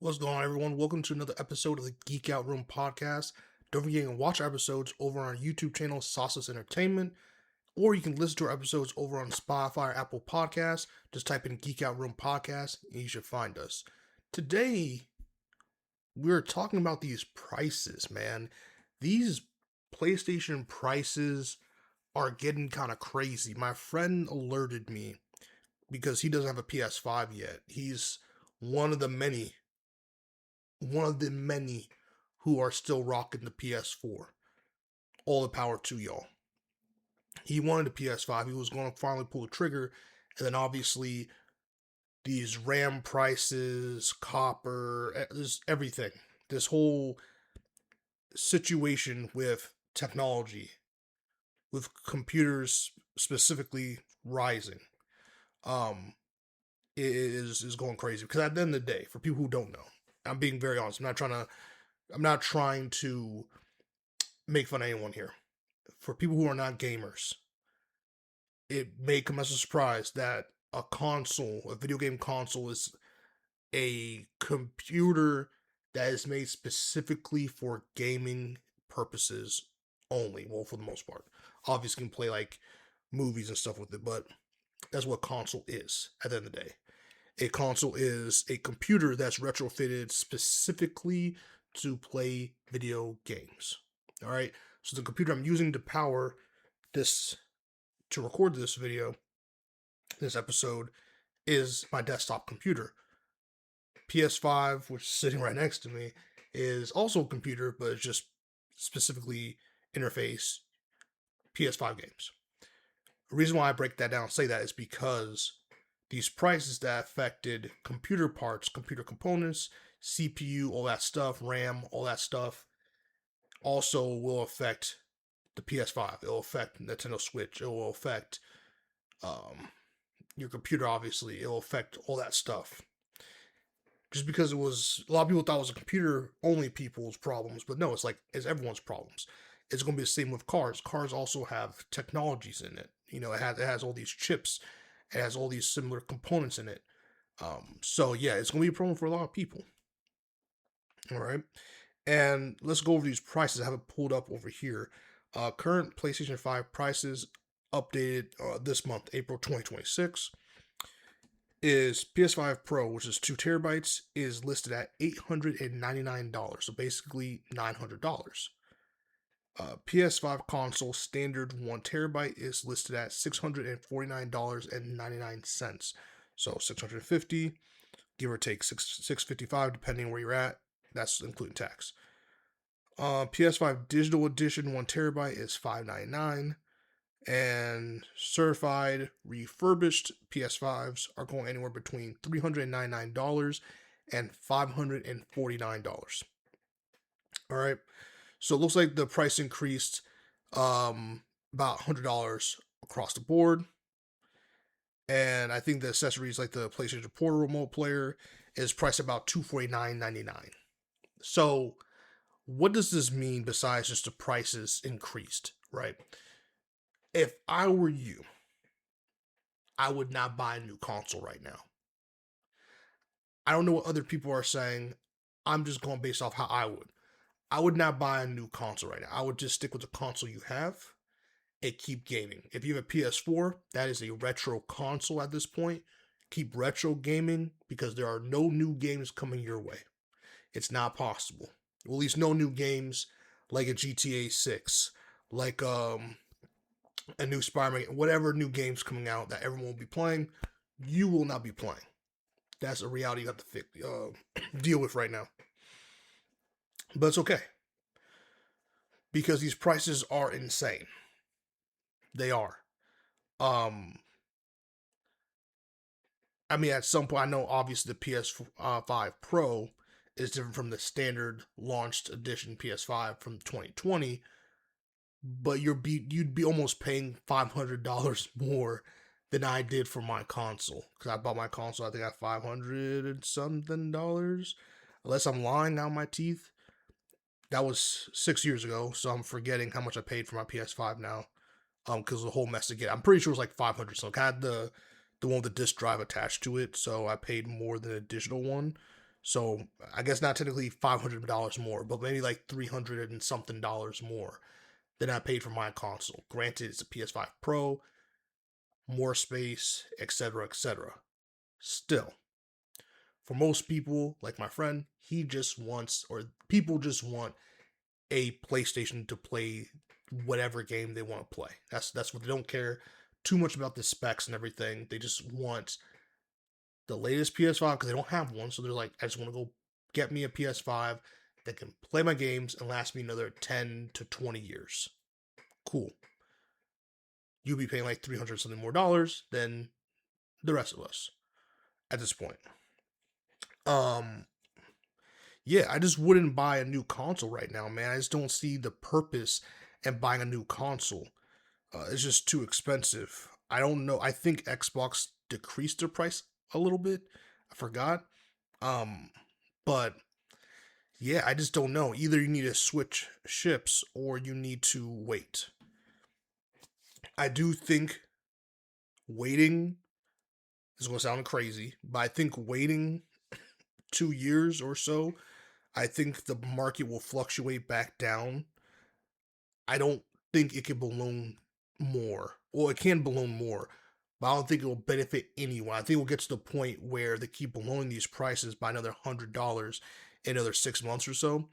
What's going on, everyone? Welcome to another episode of the Geek Out Room podcast. Don't forget you can watch our episodes over on our YouTube channel, Sauceless Entertainment, or you can listen to our episodes over on Spotify or Apple Podcasts. Just type in Geek Out Room podcast and you should find us. Today, we're talking about these prices, man. These PlayStation prices are getting kind of crazy. My friend alerted me because he doesn't have a PS5 yet. He's one of the many who are still rocking the PS4. All the power to y'all. He wanted a PS5. He was going to finally pull the trigger. And then obviously these RAM prices, copper, everything. This whole situation with technology, with computers specifically rising, is going crazy. Because at the end of the day, for people who don't know, I'm being very honest. I'm not trying to make fun of anyone here. For people who are not gamers, it may come as a surprise that a video game console, is a computer that is made specifically for gaming purposes only. Well, for the most part. Obviously, you can play like movies and stuff with it, but that's what console is at the end of the day. A console is a computer that's retrofitted specifically to play video games. All right. So the computer I'm using to power this, to record this video, this episode, is my desktop computer. PS5, which is sitting right next to me, is also a computer, but it's just specifically interface PS5 games. The reason why I break that down and say that is because these prices that affected computer parts, computer components, CPU, all that stuff, RAM, all that stuff, also will affect the PS5. It will affect Nintendo Switch. It will affect your computer, obviously. It will affect all that stuff. Just because it was, a lot of people thought it was a computer-only people's problems, but no, it's everyone's problems. It's going to be the same with cars. Cars also have technologies in it. You know, it has all these chips. It has all these similar components in it. So yeah, it's going to be a problem for a lot of people. All right. And let's go over these prices. I have it pulled up over here. Current PlayStation 5 prices updated this month, April 2026, is PS5 Pro, which is 2 terabytes, is listed at $899. So basically $900. PS5 console standard 1 terabyte is listed at $649.99. So $650, give or take $655, depending where you're at. That's including tax. PS5 digital edition 1 terabyte is $599. And certified refurbished PS5s are going anywhere between $399 and $549. All right. So it looks like the price increased about $100 across the board. And I think the accessories like the PlayStation Portal remote player is priced about $249.99. So what does this mean besides just the prices increased, right? If I were you, I would not buy a new console right now. I don't know what other people are saying. I'm just going based off how I would. I would not buy a new console right now. I would just stick with the console you have and keep gaming. If you have a PS4, that is a retro console at this point. Keep retro gaming because there are no new games coming your way. It's not possible. Well, at least no new games like a GTA 6, like a new Spider-Man, whatever new games coming out that everyone will be playing, you will not be playing. That's a reality you have to deal with right now. But it's okay. Because these prices are insane. They are. I mean, at some point, I know obviously the PS5 Pro is different from the standard launched edition PS5 from 2020, but you'd be almost paying $500 more than I did for my console. Because I bought my console, I think at $500 and something dollars. Unless I'm lying out my teeth. That was 6 years ago, so I'm forgetting how much I paid for my PS5 now. Because the whole mess to get. I'm pretty sure it was like $500. So I had the one with the disc drive attached to it, so I paid more than a digital one. So I guess not technically $500 more, but maybe like $300 and something more than I paid for my console. Granted, it's a PS5 Pro, more space, etc., etc. Still, for most people, like my friend, he just wants, or people just want a PlayStation to play whatever game they want to play. That's what they don't care too much about the specs and everything. They just want the latest PS5 because they don't have one. So they're like, I just want to go get me a PS5 that can play my games and last me another 10 to 20 years. Cool. You'll be paying like $300 something more than the rest of us at this point. Yeah, I just wouldn't buy a new console right now, man. I just don't see the purpose in buying a new console. It's just too expensive. I don't know. I think Xbox decreased their price a little bit. I forgot. Um, but yeah, I just don't know. Either you need to switch ships or you need to wait. I do think waiting is going to sound crazy, but I think waiting 2 years or so, I think the market will fluctuate back down. I don't think it can balloon more. Well, it can balloon more, but I don't think it will benefit anyone. I think we'll get to the point where they keep ballooning these prices by another $100 in another 6 months or so.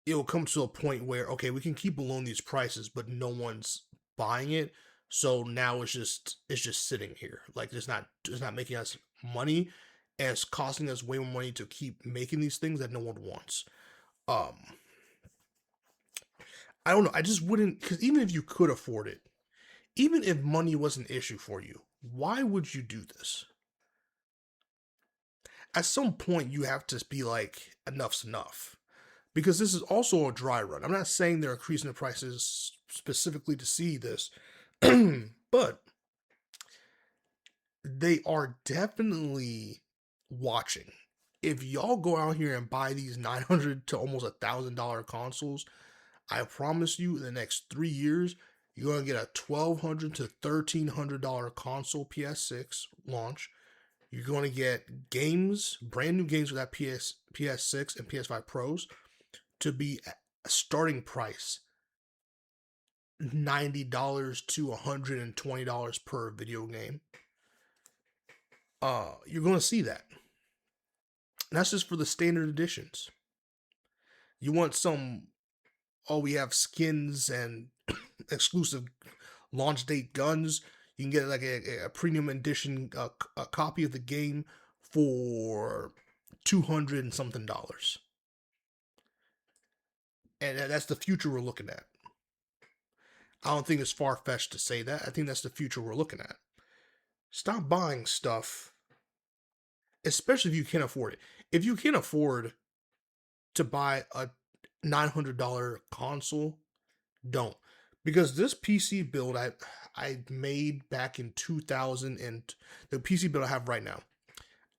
It will come to a point where, okay, we can keep ballooning these prices, but no one's buying it. So now it's just sitting here. Like it's not making us money, and it's costing us way more money to keep making these things that no one wants. Um, I don't know. I just wouldn't, because even if you could afford it, even if money was an issue for you, why would you do this? At some point, you have to be like, enough's enough. Because this is also a dry run. I'm not saying they're increasing the prices specifically to see this, but they are definitely watching. If y'all go out here and buy these $900 to almost $1,000 consoles, I promise you, in the next 3 years, you're gonna get a $1,200 to $1,300 console PS6 launch. You're gonna get games, brand new games with that PS6 and PS5 Pros to be a starting price $90 to $120 per video game. You're gonna see that. And that's just for the standard editions. You want some, oh, we have skins and exclusive launch date guns. You can get like a premium edition a copy of the game for $200 and something. And that's the future we're looking at. I don't think it's far fetched to say that. I think that's the future we're looking at. Stop buying stuff, especially if you can't afford it. If you can't afford to buy a $900 console, don't. Because this PC build I made back in 2000, and the PC build I have right now,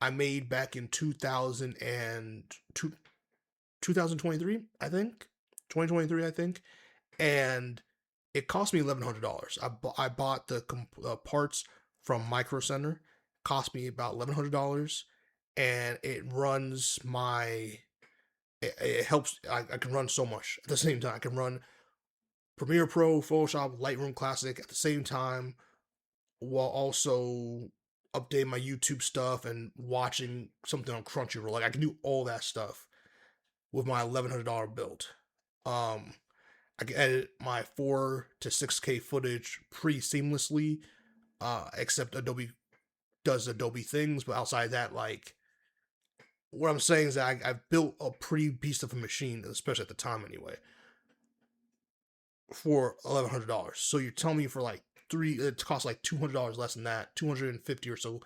I made back in 2023, I think. 2023, I think. And it cost me $1,100. I bought the parts from Micro Center. Cost me about $1,100, and it runs my. It helps. I can run so much at the same time. I can run Premiere Pro, Photoshop, Lightroom Classic at the same time, while also updating my YouTube stuff and watching something on Crunchyroll. Like I can do all that stuff with my $1,100 build. I can edit my 4 to 6K footage pretty seamlessly, except Adobe does Adobe things. But outside that, like, what I'm saying is that I've built a pretty beast of a machine, especially at the time anyway, for $1,100. So you're telling me for like it costs like $200 less than that, $250 or so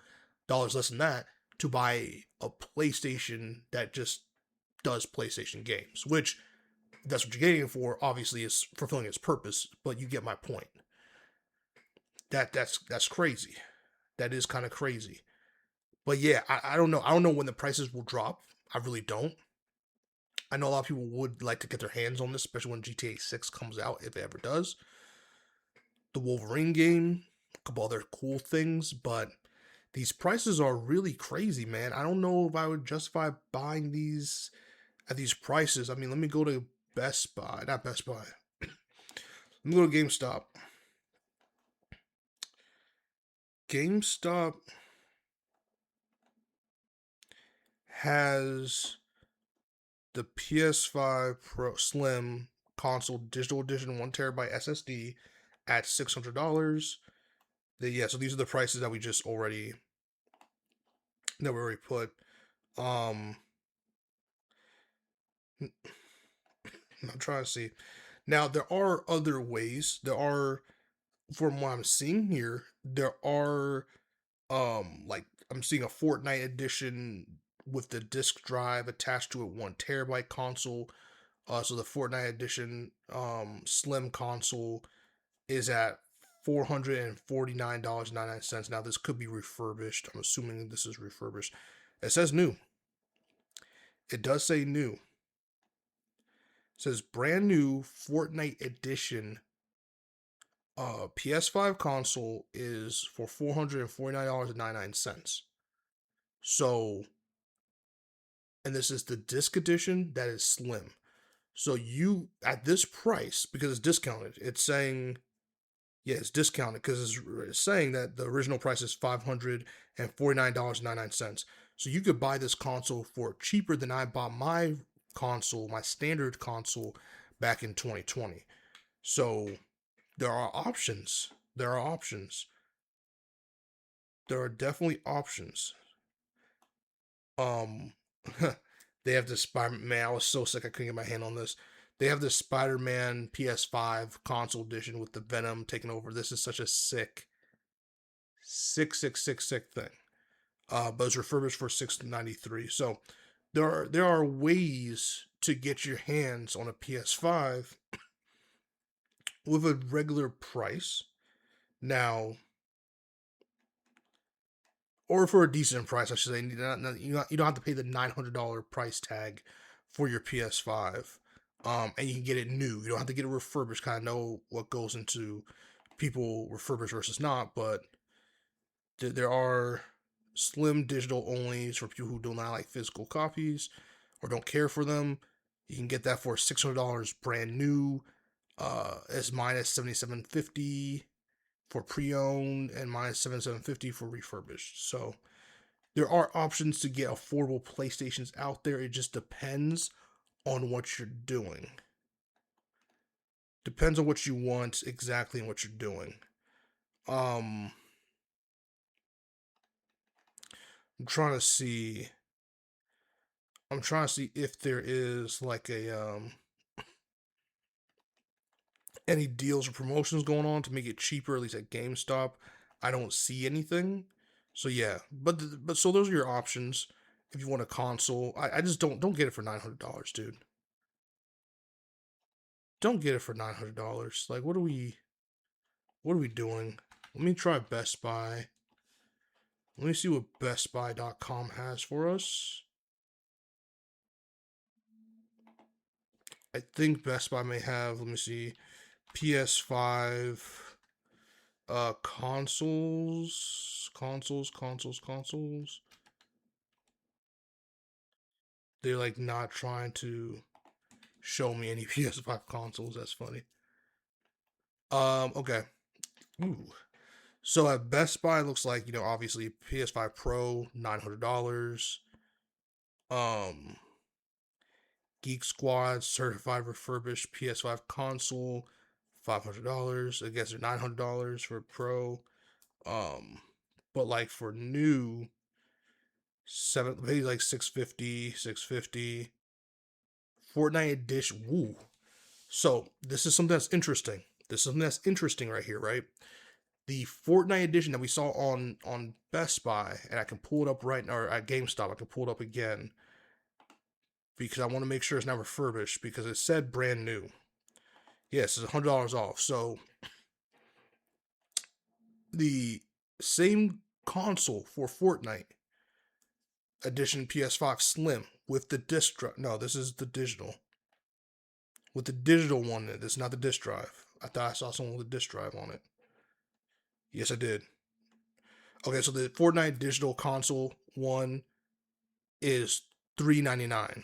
dollars less than that to buy a PlayStation that just does PlayStation games, which that's what you're getting it for. Obviously, is fulfilling its purpose, but you get my point. That's crazy. That is kind of crazy. But yeah, I don't know. I don't know when the prices will drop. I really don't. I know a lot of people would like to get their hands on this, especially when GTA 6 comes out, if it ever does. The Wolverine game, a couple other cool things, but These prices are really crazy, man. I don't know if I would justify buying these at these prices. I mean, let me go to Best Buy, not Best Buy. Let me go to GameStop. GameStop has the PS5 Pro Slim console digital edition 1 terabyte SSD at $600. Yeah, so these are the prices that we already put. Um, I'm trying to see. Now there are other ways. From what I'm seeing here, there are like I'm seeing a Fortnite edition with the disc drive attached to a 1 terabyte console. So the Fortnite edition slim console is at $449.99. Now this could be refurbished. I'm assuming this is refurbished. It says new. It does say new. It says brand new Fortnite edition PS5 console is for $449.99. So, and this is the disc edition that is slim. So you at this price, because it's discounted, it's saying, yeah, it's discounted because it's saying that the original price is $549.99. So you could buy this console for cheaper than I bought my console, my standard console, back in 2020. So there are options. There are options. There are definitely options. Um, they have the Spider-Man. I was so sick I couldn't get my hand on this. They have the Spider-Man PS5 console edition with the Venom taking over. This is such a sick thing. But it's refurbished for $693. So there are ways to get your hands on a PS5 with a regular price. Now, or for a decent price, I should say. You don't have to pay the $900 price tag for your PS5, and you can get it new. You don't have to get it refurbished. Kind of know what goes into people refurbished versus not, but there are slim digital onlys for people who do not like physical copies or don't care for them. You can get that for $600 brand new, as minus $7,750 for pre-owned and minus $7,750 for refurbished. So there are options to get affordable PlayStations out there. It just depends on what you're doing. Depends on what you want exactly and what you're doing. Um, I'm trying to see. I'm trying to see if there is like a any deals or promotions going on to make it cheaper, at least at GameStop. I don't see anything. So yeah, but so those are your options if you want a console. I just don't get it for $900, dude. Don't get it for $900. Like what are we doing? Let me try Best Buy. Let me see what BestBuy.com has for us. I think Best Buy may have, let me see, PS5 consoles. They're like not trying to show me any PS5 consoles. That's funny. Okay. Ooh. So at Best Buy, it looks like, obviously PS5 Pro, $900. Um, Geek Squad certified refurbished PS5 console, $500. I guess they're $900 for Pro. Um, but like for new, maybe like 650. Fortnite edition. Woo. So this is something that's interesting. This is something that's interesting right here, right? The Fortnite edition that we saw on Best Buy, and I can pull it up right now, or at GameStop, I can pull it up again because I want to make sure it's not refurbished because it said brand new. Yes, it's $100 off. So the same console for Fortnite edition PS5 Slim with the disc drive. No, this is the digital. With the digital one, it's not the disc drive. I thought I saw someone with a disc drive on it. Yes, I did. Okay, so the Fortnite digital console one is $399.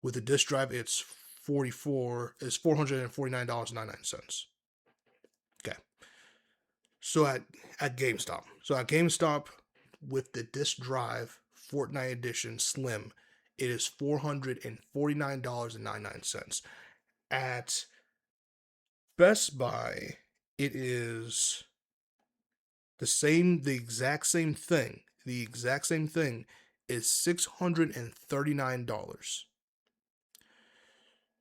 With the disc drive, it's $449.99. Okay. So at GameStop. So at GameStop with the disc drive Fortnite edition Slim, it is $449.99. At Best Buy, it is the exact same thing. The exact same thing is $639.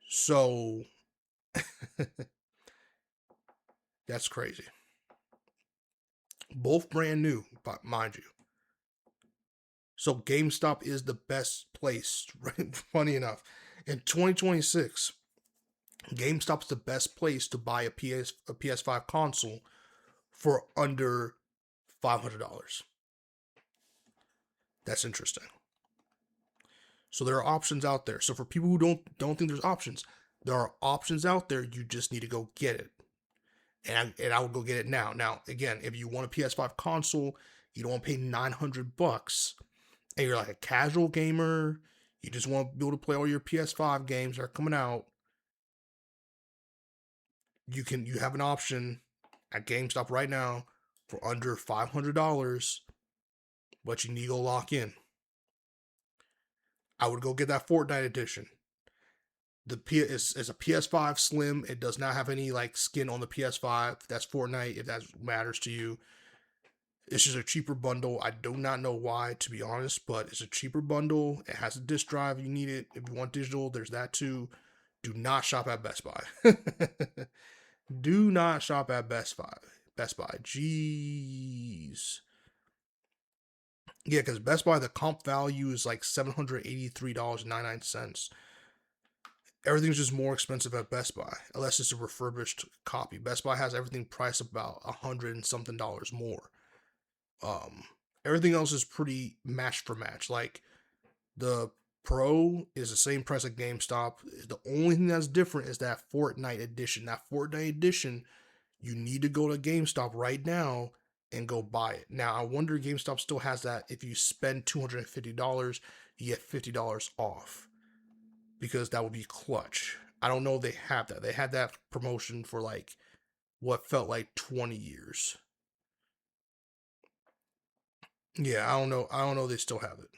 So that's crazy. Both brand new, but mind you. So GameStop is the best place, right? Funny enough. In 2026, GameStop's the best place to buy a PS5 console for under $500. That's interesting. So there are options out there. So for people who don't think there's options, there are options out there. You just need to go get it. And I would go get it now. Now, again, if you want a PS5 console, you don't want to pay $900, and you're like a casual gamer, you just want to be able to play all your PS5 games that are coming out, you have an option at GameStop right now for under $500, but you need to go lock in. I would go get that Fortnite edition. The is a PS5 Slim. It does not have any like skin on the PS5. That's Fortnite. If that matters to you, it's just a cheaper bundle. I do not know why, to be honest, but it's a cheaper bundle. It has a disc drive. You need it. If you want digital, there's that too. Do not shop at Best Buy. Do not shop at Best Buy. Best Buy. Jeez. Yeah, because Best Buy, the comp value is like $783.99. Everything's just more expensive at Best Buy, unless it's a refurbished copy. Best Buy has everything priced about $100 and something more. Um, Everything else is pretty match for match. Like the Pro is the same price at GameStop. The only thing that's different is that Fortnite edition. That Fortnite edition, you need to go to GameStop right now and go buy it. Now, I wonder if GameStop still has that. If you spend $250, you get $50 off, because that would be clutch. I don't know if they have that. They had that promotion for like what felt like 20 years. Yeah, I don't know. I don't know if they still have it.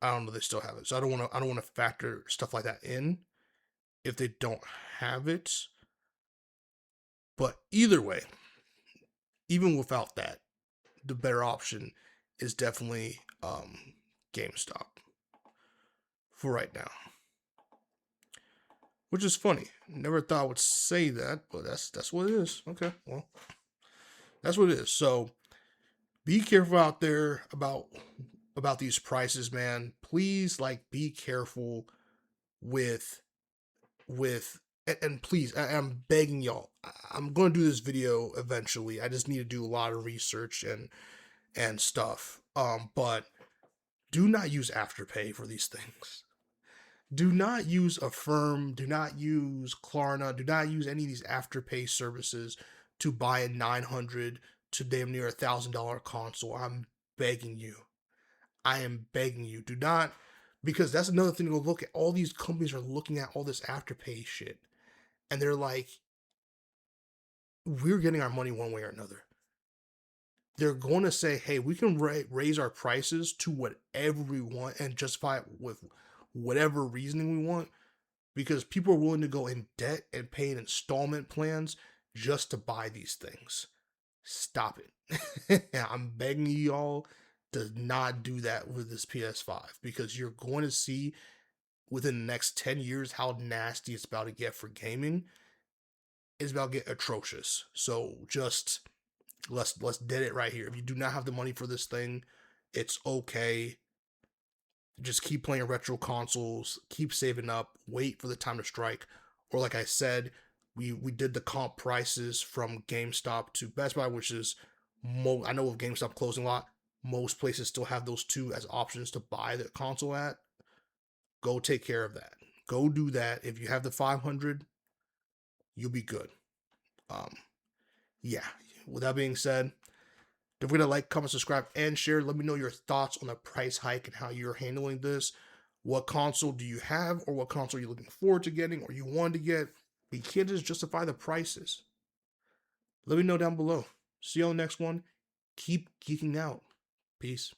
I don't know if they still have it. So I don't want to factor stuff like that in if they don't have it. But either way, even without that, the better option is definitely GameStop for right now. Which is funny. Never thought I would say that, but that's what it is. Okay, well, that's what it is. So be careful out there about these prices, man. Please, like, be careful with and please, I'm begging y'all. I'm going to do this video eventually. I just need to do a lot of research and stuff. But do not use Afterpay for these things. Do not use Affirm. Do not use Klarna. Do not use any of these Afterpay services to buy a $900 to damn near $1,000 console. I'm begging you. I am begging you. Do not, because that's another thing to go look at. All these companies are looking at all this Afterpay shit, and they're like, we're getting our money one way or another. They're going to say, hey, we can raise our prices to whatever we want and justify it with whatever reasoning we want, because people are willing to go in debt and pay in installment plans just to buy these things. Stop it. I'm begging y'all to not do that with this PS5, because you're going to see within the next 10 years how nasty it's about to get for gaming. It's about to get atrocious. So just let's dead it right here. If you do not have the money for this thing, it's okay. Just keep playing retro consoles, keep saving up, wait for the time to strike. Or like I said, we did the comp prices from GameStop to Best Buy, which is I know with GameStop closing a lot, most places still have those two as options to buy the console at. Go take care of that. Go do that. If you have the 500, you'll be good. Um, yeah. with that being said, don't forget to like, comment, subscribe, and share. Let me know your thoughts on the price hike and how you're handling this. What console do you have, or what console are you looking forward to getting, or you want to get? You can't just justify the prices. Let me know down below. See you on the next one. Keep geeking out. Peace.